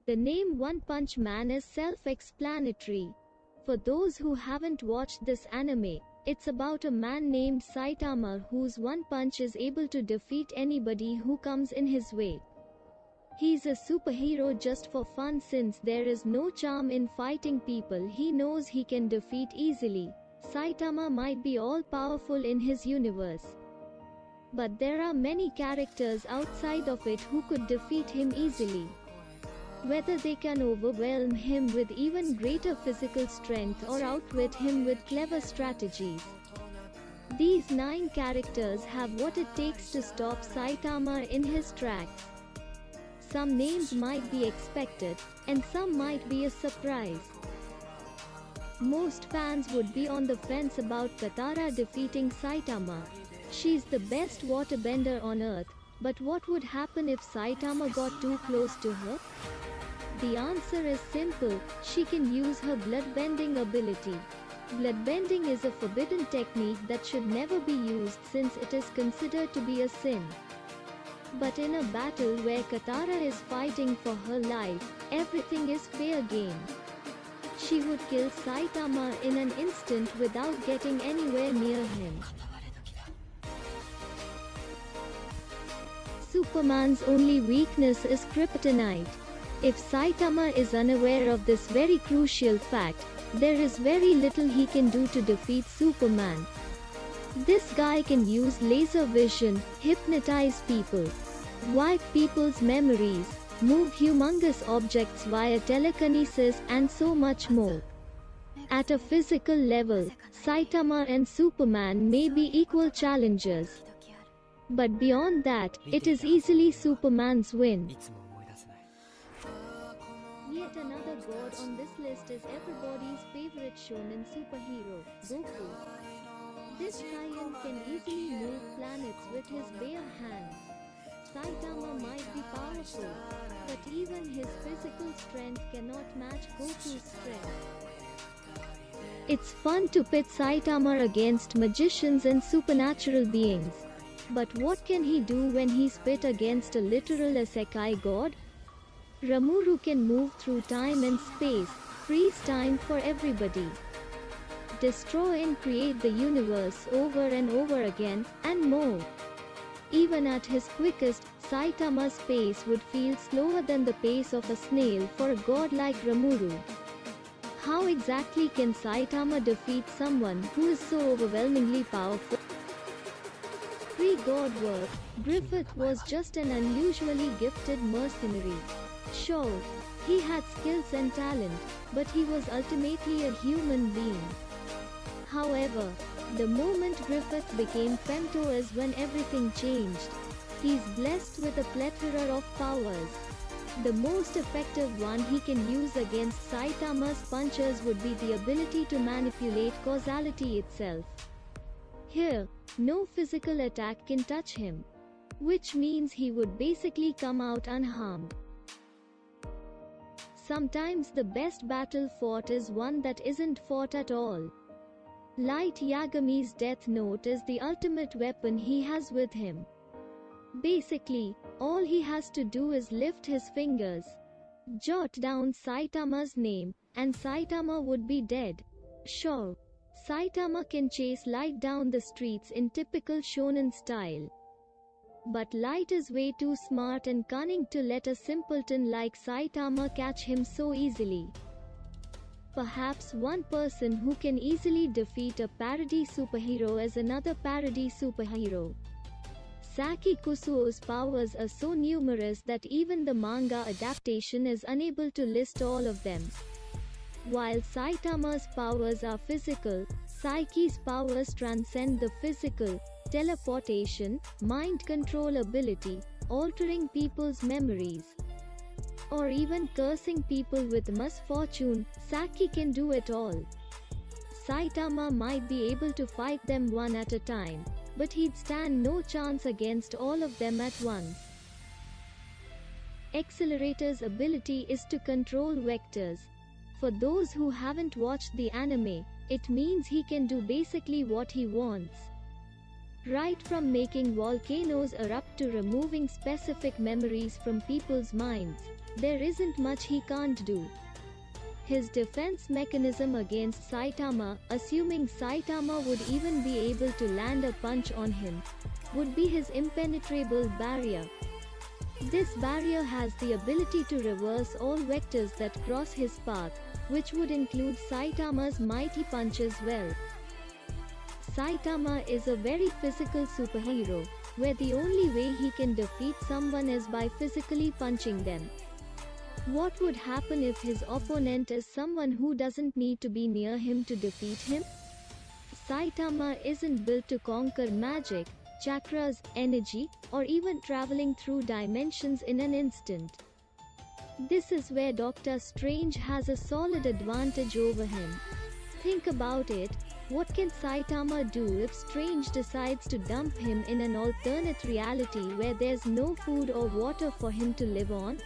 The name One Punch Man is self-explanatory. For those who haven't watched this anime, it's about a man named Saitama whose one punch is able to defeat anybody who comes in his way. He's a superhero just for fun since there is no charm in fighting people he knows he can defeat easily. Saitama might be all-powerful in his universe, but there are many characters outside of it who could defeat him easily. Whether they can overwhelm him with even greater physical strength or outwit him with clever strategies. These 9 characters have what it takes to stop Saitama in his tracks. Some names might be expected, and some might be a surprise. Most fans would be on the fence about Katara defeating Saitama. She's the best waterbender on Earth, but what would happen if Saitama got too close to her? The answer is simple: she can use her bloodbending ability. Bloodbending is a forbidden technique that should never be used since it is considered to be a sin. But in a battle where Katara is fighting for her life, everything is fair game. She would kill Saitama in an instant without getting anywhere near him. Superman's only weakness is kryptonite. If Saitama is unaware of this very crucial fact, there is very little he can do to defeat Superman. This guy can use laser vision, hypnotize people, wipe people's memories, move humongous objects via telekinesis, and so much more. At a physical level, Saitama and Superman may be equal challengers. But beyond that, it is easily Superman's win. Yet another god on this list is everybody's favorite shonen superhero, Goku. This giant can easily move planets with his bare hands. Saitama might be powerful, but even his physical strength cannot match Goku's strength. It's fun to pit Saitama against magicians and supernatural beings. But what can he do when he's pit against a literal isekai god? Rimuru can move through time and space, freeze time for everybody, destroy and create the universe over and over again, and more. Even at his quickest, Saitama's pace would feel slower than the pace of a snail for a god like Rimuru. How exactly can Saitama defeat someone who is so overwhelmingly powerful? Pre-God work, Griffith was just an unusually gifted mercenary. Sure, he had skills and talent, but he was ultimately a human being. However, the moment Griffith became Femto is when everything changed. He's blessed with a plethora of powers. The most effective one he can use against Saitama's punches would be the ability to manipulate causality itself. Here, no physical attack can touch him, which means he would basically come out unharmed. Sometimes the best battle fought is one that isn't fought at all. Light Yagami's Death Note is the ultimate weapon he has with him. Basically, all he has to do is lift his fingers, jot down Saitama's name, and Saitama would be dead. Sure, Saitama can chase Light down the streets in typical shonen style. But Light is way too smart and cunning to let a simpleton like Saitama catch him so easily. Perhaps one person who can easily defeat a parody superhero is another parody superhero. Saki Kusuo's powers are so numerous that even the manga adaptation is unable to list all of them. While Saitama's powers are physical, Saiki's powers transcend the physical: teleportation, mind control ability, altering people's memories, or even cursing people with misfortune. Saki can do it all. Saitama might be able to fight them one at a time, but he'd stand no chance against all of them at once. Accelerator's ability is to control vectors. For those who haven't watched the anime, it means he can do basically what he wants. Right from making volcanoes erupt to removing specific memories from people's minds, there isn't much he can't do. His defense mechanism against Saitama, assuming Saitama would even be able to land a punch on him, would be his impenetrable barrier. This barrier has the ability to reverse all vectors that cross his path, which would include Saitama's mighty punch as well. Saitama is a very physical superhero, where the only way he can defeat someone is by physically punching them. What would happen if his opponent is someone who doesn't need to be near him to defeat him? Saitama isn't built to conquer magic, chakras, energy, or even traveling through dimensions in an instant. This is where Doctor Strange has a solid advantage over him. Think about it, what can Saitama do if Strange decides to dump him in an alternate reality where there's no food or water for him to live on?